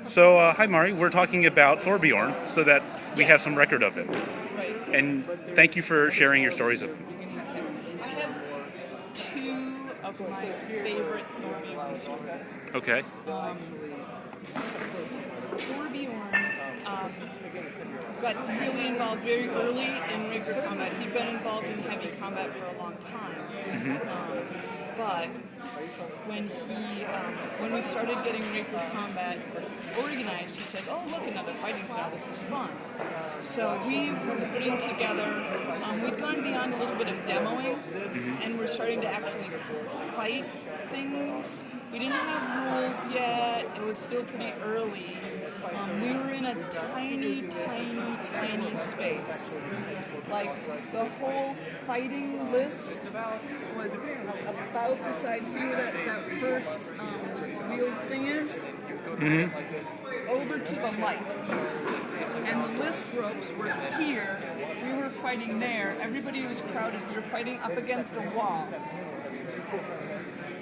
So, hi Mari, we're talking about Thorbjorn so that we have some record of him. Right. And thank you for sharing your stories of him. I have two of my favorite Thorbjorn stories. Okay. Thorbjorn got really involved very early in Raker combat. He'd been involved in heavy combat for a long time. But when we started getting Raker combat organized, he said, "Oh, look, another fighting style. This is fun." So we were putting together. We'd gone beyond a little bit of demoing, and we're starting to actually fight things. We didn't have rules yet. It was still pretty early. We were in a tiny space. Like, the whole fighting list was about the size. See where that first wheel thing is? Over to the light. And the list ropes were here. We were fighting there. Everybody was crowded. We were fighting up against a wall.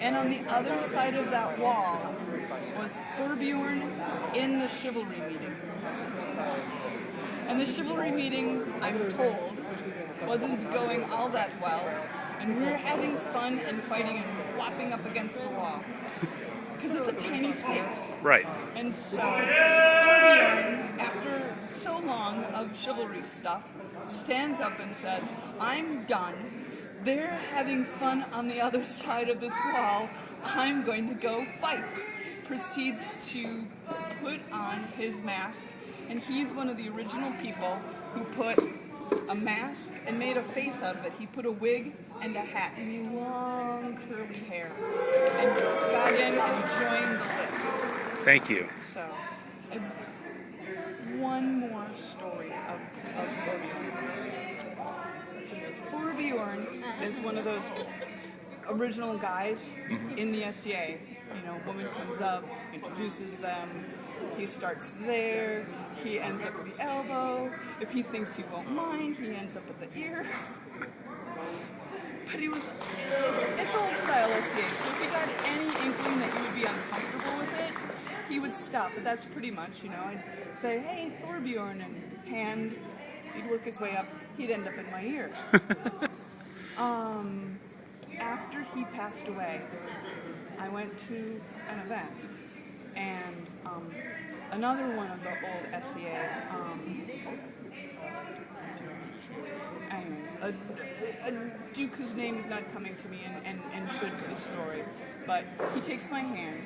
And on the other side of that wall was Thorbjorn in the chivalry meeting. And the chivalry meeting, I'm told, wasn't going all that well. And we were having fun and fighting and whopping up against the wall. Because it's a tiny space. Right. And so Thorbjorn, after so long of chivalry stuff, stands up and says, "I'm done. They're having fun on the other side of this wall. I'm going to go fight." Proceeds to put on his mask, and he's one of the original people who put a mask and made a face out of it. He put a wig and a hat and long curly hair, and got in and joined the list. Thank you. So, one more story of Thorbjorn. Thorbjorn is one of those original guys in the SCA. You know, woman comes up, introduces them, he starts there, he ends up at the elbow. If he thinks he won't mind, he ends up at the ear. But it's old style SCA, so if he got any inkling that you would be uncomfortable with it, he would stop. But that's pretty much, you know, I'd say, "Hey, Thorbjorn," and he'd work his way up, he'd end up in my ear. After he passed away, I went to an event, and another one of the old SCA, anyways, a Duke whose name is not coming to me and should for the story, but he takes my hand,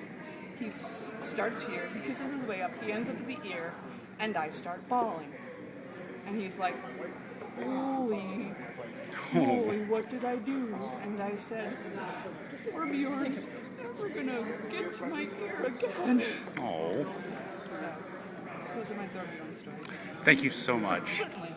he starts here, he kisses his way up, he ends up at the ear, and I start bawling. And he's like, holy, what did I do? And I said, "Thorbjorn's never gonna get to my ear again." Oh. So, those are my Thorbjorn stories. Thank you so much. Certainly.